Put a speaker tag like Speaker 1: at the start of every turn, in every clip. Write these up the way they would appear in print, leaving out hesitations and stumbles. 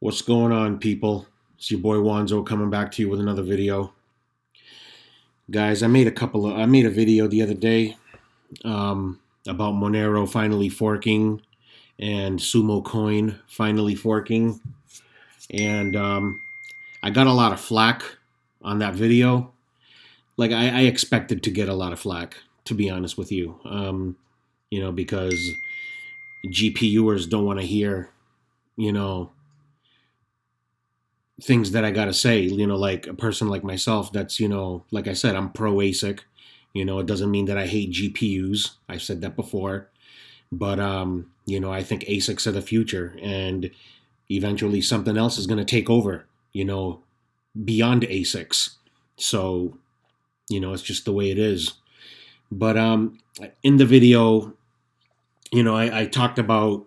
Speaker 1: What's going on, people? It's your boy Wanzo coming back to you with another video. Guys, I made a video the other day about Monero finally forking and Sumo Coin finally forking, and I got a lot of flack on that video. Like I expected to get a lot of flack, to be honest with you. Because GPUers don't want to hear, you know, things that I gotta say, like a person like myself that's, like I said, I'm pro ASIC. It doesn't mean that I hate GPUs. I've said that before. But I think ASICs are the future, and eventually something else is gonna take over, beyond ASICs. So, it's just the way it is. But in the video, I talked about,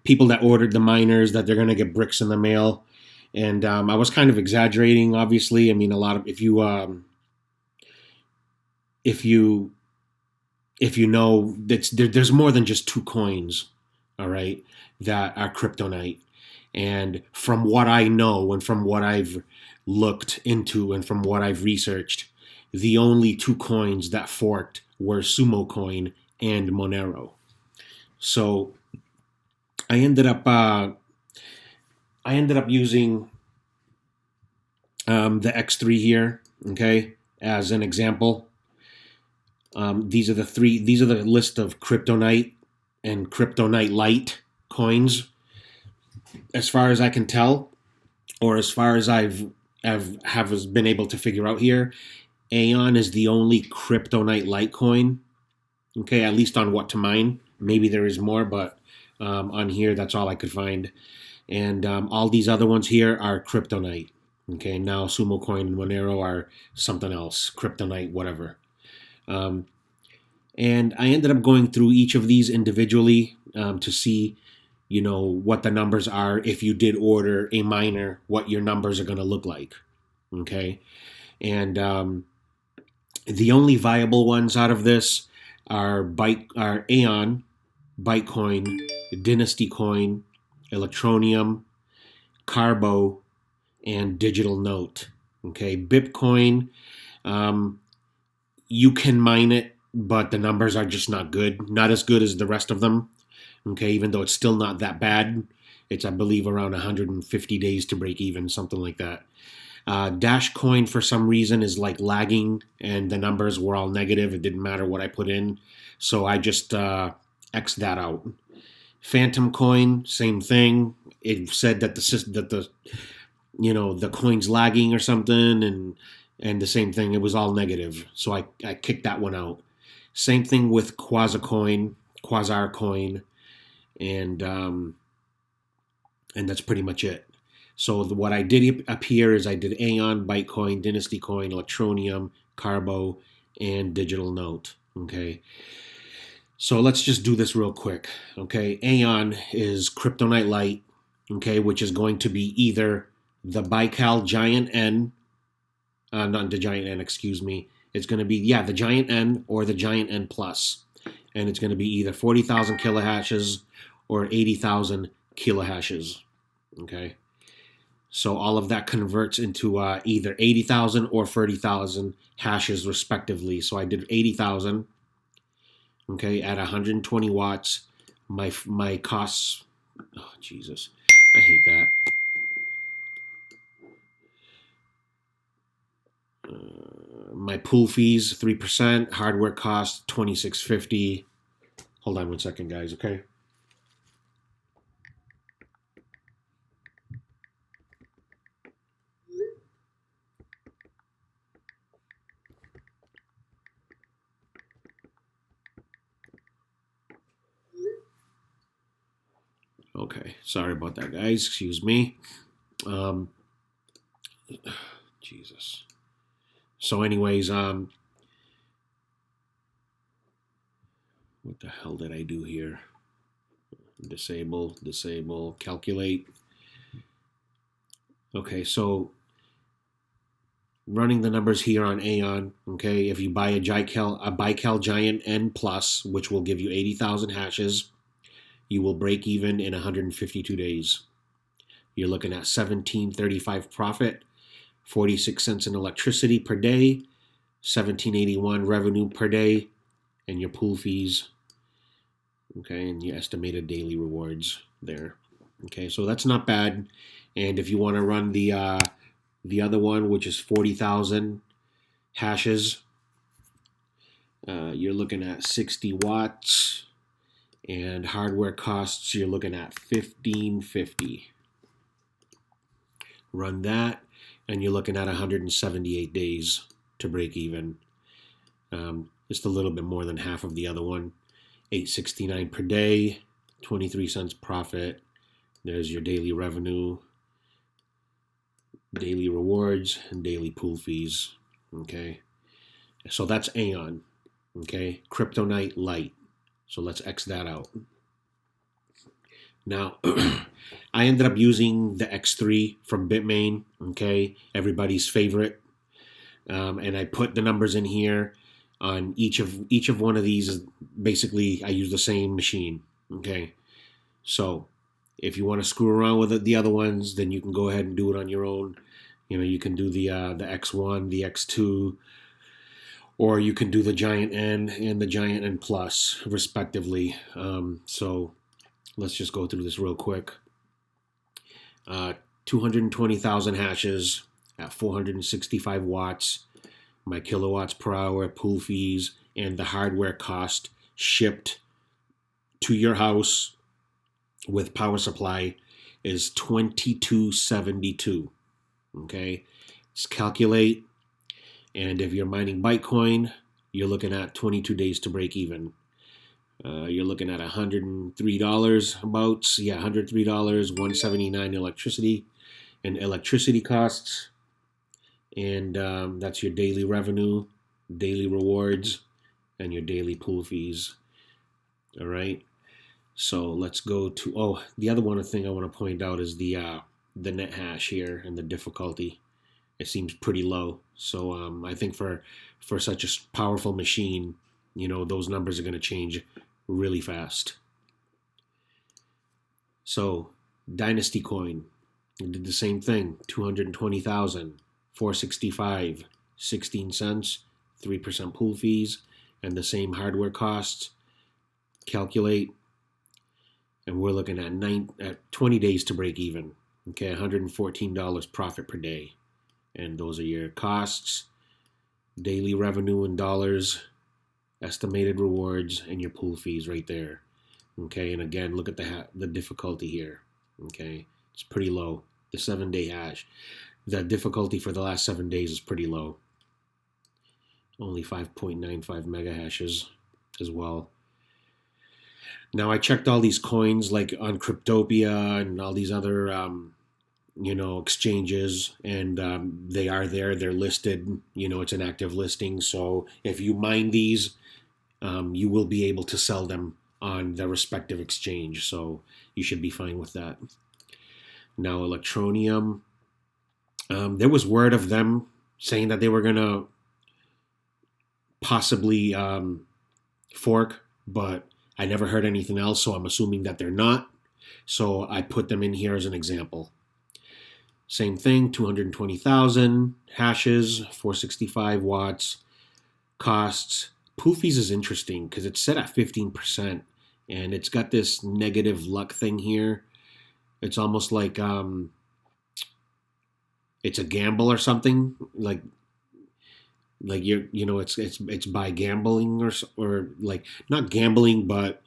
Speaker 1: people that ordered the miners, that they're going to get bricks in the mail. And I was kind of exaggerating, obviously. I mean, a lot of, if you know, there's more than just two coins, all right, that are Cryptonite. And from what I know and from what I've looked into and from what I've researched, the only two coins that forked were Sumo Coin and Monero. So I ended up using the X3 here, okay, as an example. These are the list of Cryptonite and Cryptonite Lite coins. As far as I can tell, or as far as have been able to figure out here, Aeon is the only Cryptonite Litecoin. Okay, at least on what to mine. Maybe there is more, but on here, that's all I could find. And all these other ones here are Cryptonite. Okay, now Sumo Coin and Monero are something else, Cryptonite, whatever. And I ended up going through each of these individually to see, what the numbers are. If you did order a miner, what your numbers are going to look like. Okay, and the only viable ones out of this are Aeon, Bitcoin, Dynasty Coin, Electronium, Carbo, and Digital Note. Okay, Bitcoin, you can mine it, but the numbers are just not good. Not as good as the rest of them. Okay, even though it's still not that bad. It's, I believe, around 150 days to break even, something like that. Dash Coin, for some reason, is like lagging, and the numbers were all negative. It didn't matter what I put in, so I just X'd that out. Phantom Coin, same thing. It said that the coin's lagging or something, and the same thing. It was all negative, so I kicked that one out. Same thing with Quasar Coin, and that's pretty much it. So what I did up here is I did Aeon, Bitcoin, Dynasty Coin, Electronium, Carbo, and Digital Note. Okay. So let's just do this real quick. Okay. Aeon is Cryptonite Lite, okay, which is going to be either the Baikal Giant N, not the Giant N, excuse me. It's going to be, the Giant N or the Giant N Plus. And it's going to be either 40,000 kilohashes or 80,000 kilohashes. Okay. So all of that converts into either 80,000 or 30,000 hashes respectively. So I did 80,000, okay, at 120 watts. My costs, oh Jesus, I hate that. My pool fees 3%, hardware cost $26.50. Hold on one second, guys. Okay. Okay, sorry about that, guys. Excuse me. Jesus. So, anyways, what the hell did I do here? Disable, calculate. Okay, so running the numbers here on Aeon. Okay, if you buy a Baikal Giant N Plus, which will give you 80,000 hashes, you will break even in 152 days. you're looking at $17.35 profit, 46 cents in electricity per day, $17.81 revenue per day, and your pool fees, okay, and your estimated daily rewards there. Okay, so that's not bad. And if you want to run the other one, which is 40,000 hashes, you're looking at 60 watts, and hardware costs, you're looking at $15.50. Run that, and you're looking at 178 days to break even. Just a little bit more than half of the other one. $8.69 per day, 23 cents profit. There's your daily revenue, daily rewards, and daily pool fees. Okay, so that's Aeon. Okay, Cryptonite Lite. So let's X that out. Now, I ended up using the X3 from Bitmain. Okay, everybody's favorite, and I put the numbers in here. On each of one of these, basically I use the same machine. Okay, so if you want to screw around with the other ones, then you can go ahead and do it on your own. You know, you can do the X1, the X2, or you can do the Giant N and the Giant N Plus, respectively. So let's just go through this real quick. 220,000 hashes at 465 watts. My kilowatts per hour, pool fees, and the hardware cost shipped to your house with power supply is $22.72. Okay, let's calculate. And if you're mining Bitcoin, you're looking at 22 days to break even. You're looking at $103 about. Yeah, $103, $179 electricity and electricity costs. And that's your daily revenue, daily rewards, and your daily pool fees. All right. So let's go to, the other one thing I want to point out is the net hash here and the difficulty. It seems pretty low. So I think for such a powerful machine, you know, those numbers are going to change really fast. So Dynasty Coin did the same thing, 220,000. 465, 16 cents, 3% pool fees, and the same hardware costs. Calculate, and we're looking at 20 days to break even. Okay, $114 profit per day, and those are your costs, daily revenue in dollars, estimated rewards, and your pool fees right there. Okay, and again, look at the difficulty here. Okay, it's pretty low. The 7-day hash. The difficulty for the last 7 days is pretty low. Only 5.95 mega hashes as well. Now I checked all these coins like on Cryptopia and all these other exchanges, and they are there. They're listed. You know, it's an active listing. So if you mine these, you will be able to sell them on the respective exchange. So you should be fine with that. Now Electroneum. There was word of them saying that they were going to possibly fork, but I never heard anything else, so I'm assuming that they're not. So I put them in here as an example. Same thing, 220,000 hashes, 465 watts, costs. Pool fees is interesting because it's set at 15%, and it's got this negative luck thing here. It's almost like it's a gamble or something, like it's by gambling or like not gambling, but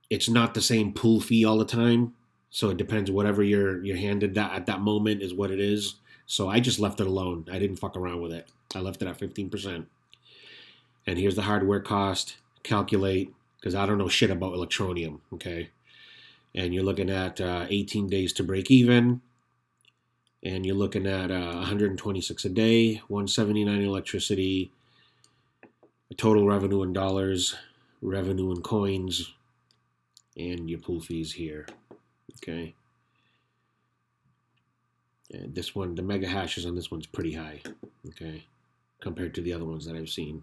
Speaker 1: it's not the same pool fee all the time. So it depends. Whatever you're handed that at that moment is what it is. So I just left it alone. I didn't fuck around with it. I left it at 15%. And here's the hardware cost. Calculate, because I don't know shit about Electroneum. Okay, and you're looking at 18 days to break even. And you're looking at 126 a day, 179 electricity, total revenue in dollars, revenue in coins, and your pool fees here. Okay. And this one, the mega hashes on this one's pretty high. Okay, compared to the other ones that I've seen.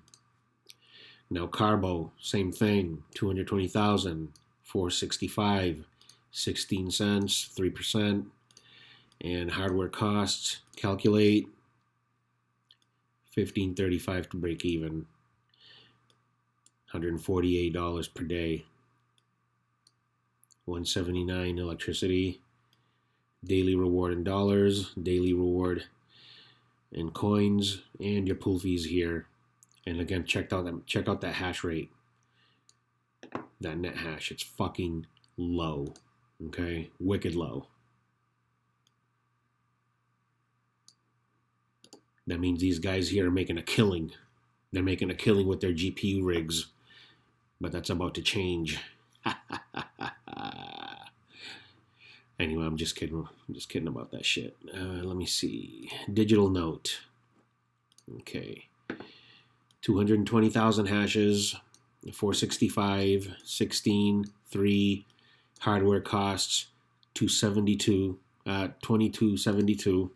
Speaker 1: Now Carbo, same thing, 220,000, 465, 16 cents, 3%. And hardware costs, calculate, $15.35 to break even, $148 per day, $179 electricity, daily reward in dollars, daily reward in coins, and your pool fees here. And again, check out that hash rate, that net hash. It's fucking low, okay, wicked low. That means these guys here are making a killing. They're making a killing with their GPU rigs, but that's about to change. Anyway, I'm just kidding. I'm just kidding about that shit. Let me see. Digital note. Okay. 220,000 hashes, 465, 16, 3. Hardware costs, 2272.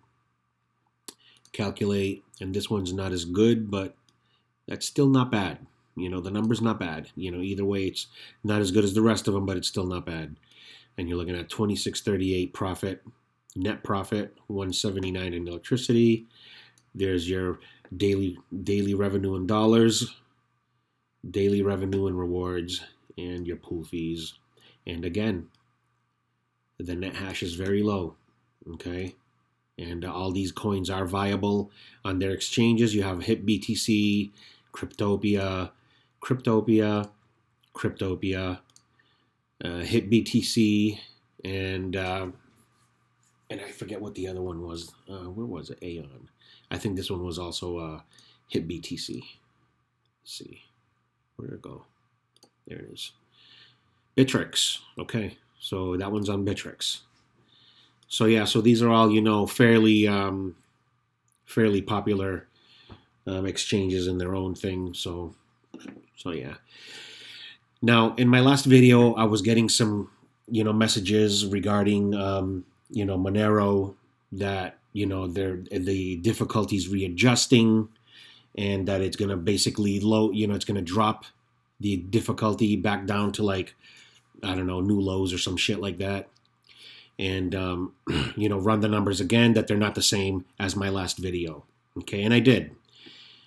Speaker 1: Calculate, and this one's not as good, but that's still not bad. You know, the number's not bad. You know, either way, it's not as good as the rest of them, but it's still not bad. And you're looking at 2638 profit, net profit, 179 in electricity. There's your daily revenue in dollars, daily revenue in rewards, and your pool fees. And again, the net hash is very low. Okay. And all these coins are viable on their exchanges. You have HitBTC, Cryptopia, HitBTC, and I forget what the other one was. Where was it? Aeon. I think this one was also HitBTC. Let's see. Where did it go? There it is. Bittrex. Okay. So that one's on Bittrex. So yeah, so these are all, you know, fairly popular exchanges in their own thing. So yeah. Now, in my last video, I was getting some, you know, messages regarding, you know, Monero, that, you know, the difficulties readjusting, and that it's gonna basically it's gonna drop the difficulty back down to, like, I don't know, new lows or some shit like that. And, you know, run the numbers again, that they're not the same as my last video. Okay, and I did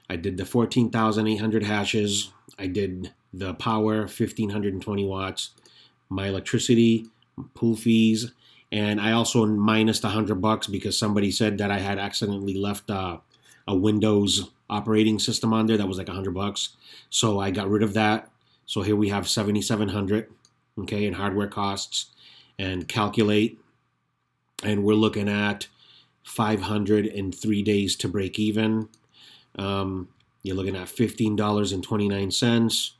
Speaker 1: the 14,800 hashes. I did the power, 1,520 watts, my electricity, pool fees, and I also minused $100 because somebody said that I had accidentally left a Windows operating system on there that was like $100. So I got rid of that. So here we have 7,700, okay, in hardware costs. And calculate, and we're looking at 503 days to break even. You're looking at $15.29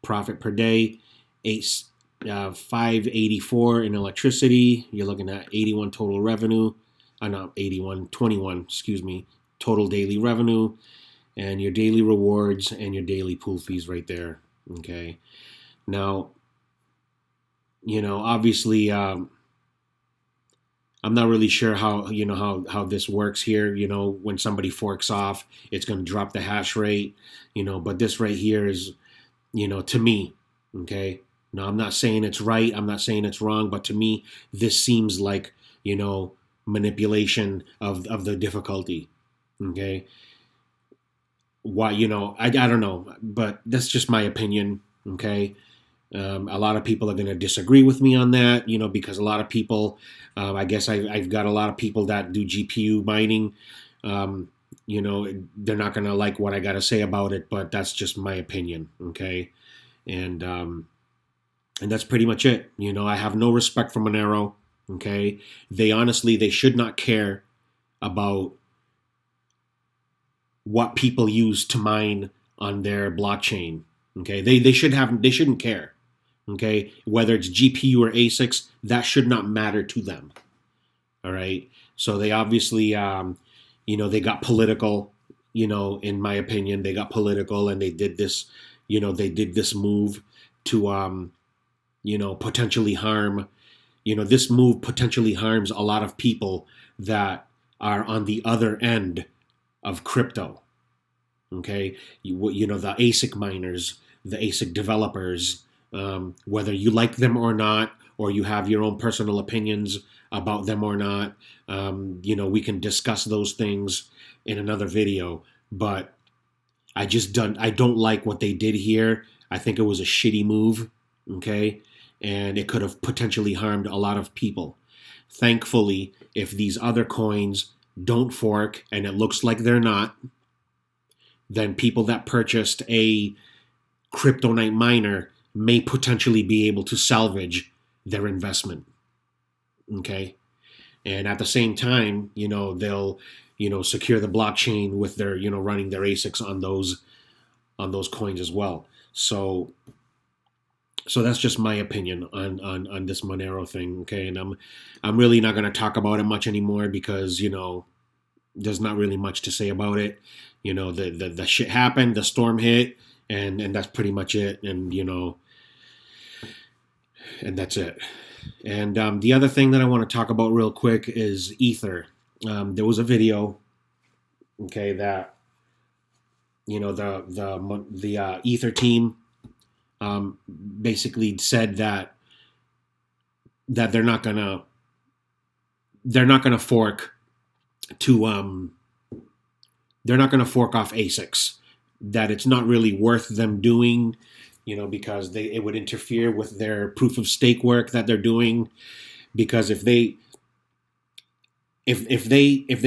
Speaker 1: profit per day, 584 in electricity. You're looking at 81 total revenue. Not 81, 21, excuse me, total daily revenue, and your daily rewards and your daily pool fees right there. Okay, now, you know, obviously, I'm not really sure how, you know, how this works here. You know, when somebody forks off, it's going to drop the hash rate, you know, but this right here is, you know, to me, okay. Now, I'm not saying it's right. I'm not saying it's wrong, but to me, this seems like, you know, manipulation of the difficulty. Okay. Why, you know, I don't know, but that's just my opinion. Okay. A lot of people are going to disagree with me on that, you know, because a lot of people, I guess I've got a lot of people that do GPU mining. You know, they're not going to like what I got to say about it, but that's just my opinion. Okay. And that's pretty much it. You know, I have no respect for Monero. Okay. They should not care about what people use to mine on their blockchain. Okay. They shouldn't care. Okay, whether it's GPU or ASICs, that should not matter to them. All right. So they obviously, you know, they got political. You know, in my opinion, they got political, and they did this. You know, they did this move to, you know, potentially harm. You know, this move potentially harms a lot of people that are on the other end of crypto. Okay, you know, the ASIC miners, the ASIC developers. Whether you like them or not, or you have your own personal opinions about them or not, we can discuss those things in another video. But I don't like what they did here. I think it was a shitty move, okay? And it could have potentially harmed a lot of people. Thankfully, if these other coins don't fork, and it looks like they're not, then people that purchased a Cryptonite miner may potentially be able to salvage their investment. Okay? And at the same time, they'll, secure the blockchain with their, running their ASICs on those coins as well. So that's just my opinion on this Monero thing. Okay? And I'm really not going to talk about it much anymore because, there's not really much to say about it. The shit happened, the storm hit, and that's pretty much it. And and that's it. And the other thing that I want to talk about real quick is Ether. There was a video, okay, that the Ether team basically said that they're not gonna fork to they're not gonna fork off ASICs. That it's not really worth them doing, because it would interfere with their proof of stake work that they're doing. Because if they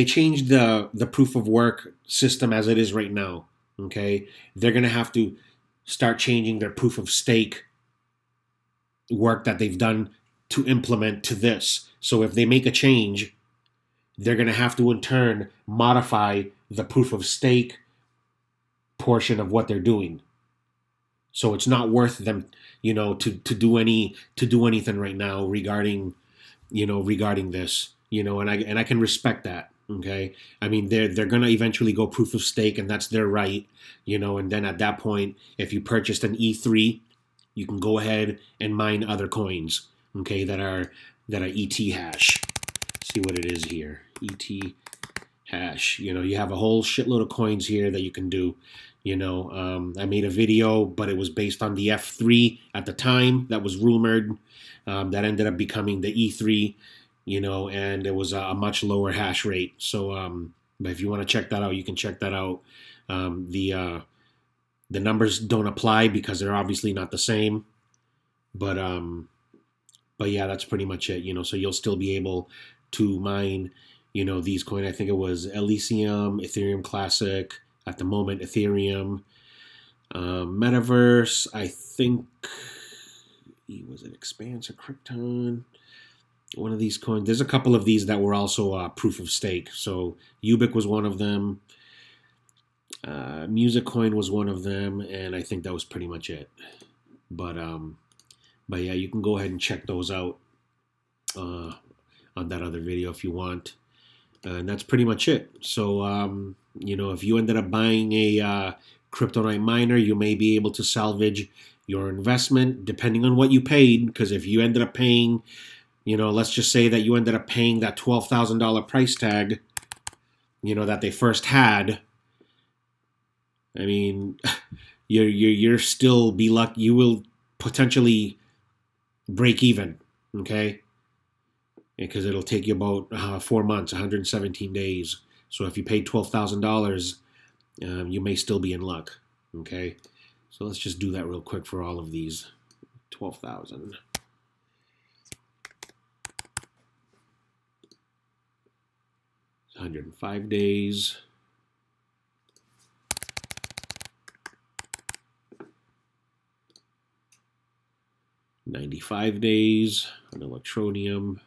Speaker 1: change the proof of work system as it is right now, okay, they're gonna have to start changing their proof of stake work that they've done to implement to this. So if they make a change, they're gonna have to in turn modify the proof of stake portion of what they're doing. So it's not worth them, to do anything right now regarding this, and I can respect that. Okay. I mean, they're going to eventually go proof of stake, and that's their right, and then at that point, if you purchased an E3, you can go ahead and mine other coins, okay, that are ET hash. See what it is here. ET hash. You have a whole shitload of coins here that you can do. I made a video, but it was based on the F3 at the time that was rumored. That ended up becoming the E3, and it was a much lower hash rate. So, but if you want to check that out, you can check that out. The numbers don't apply because they're obviously not the same. But yeah, that's pretty much it. So you'll still be able to mine, these coins. I think it was Elysium, Ethereum Classic. At the moment, Ethereum, Metaverse, I think, was it Expanse or Krypton? One of these coins. There's a couple of these that were also proof of stake. So Ubic was one of them. Music Coin was one of them, and I think that was pretty much it. But yeah, you can go ahead and check those out on that other video if you want. And that's pretty much it. So, if you ended up buying a Cryptonite miner, you may be able to salvage your investment depending on what you paid. Because if you ended up paying, let's just say that you ended up paying that $12,000 price tag, that they first had. I mean, you're still be lucky. You will potentially break even. Okay. Because it'll take you about 4 months, 117 days. So if you paid $12,000, you may still be in luck. Okay, so let's just do that real quick for all of these. 12,000. It's 105 days. $95 days on Electronium.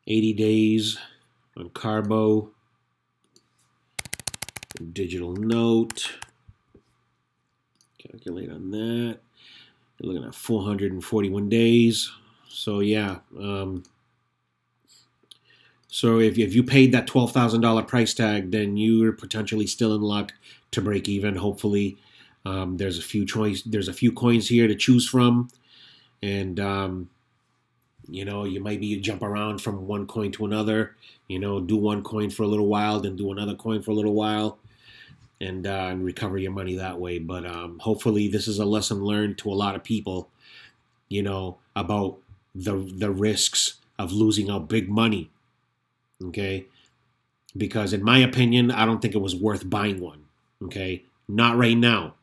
Speaker 1: $80 days on Carbo, Digital Note. Calculate on that. You're looking at 441 days. So yeah. So if you paid that $12,000 price tag, then you're potentially still in luck to break even. Hopefully, there's a few coins here to choose from, and you might jump around from one coin to another, do one coin for a little while, then do another coin for a little while. and recover your money that way. But hopefully, this is a lesson learned to a lot of people, about the risks of losing out big money. Okay, because in my opinion, I don't think it was worth buying one. Okay, not right now.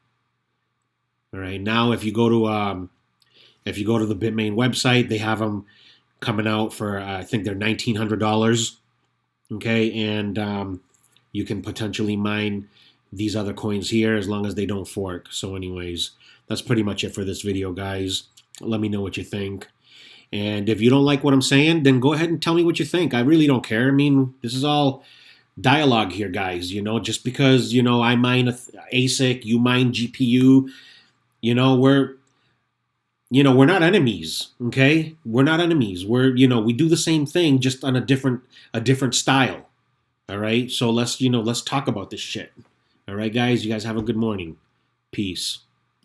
Speaker 1: All right, now if you go to the Bitmain website, they have them coming out for I think they're $1,900. Okay, and you can potentially mine these other coins here as long as they don't fork. So, anyways, that's pretty much it for this video, guys. Let me know what you think. And if you don't like what I'm saying, then go ahead and tell me what you think. I really don't care. I mean, this is all dialogue here, guys. Just because I mine ASIC, you mine GPU. We're we're not enemies. Okay, we're not enemies. We do the same thing, just on a different style. All right, so let's talk about this shit. All right, guys, you guys have a good morning. Peace.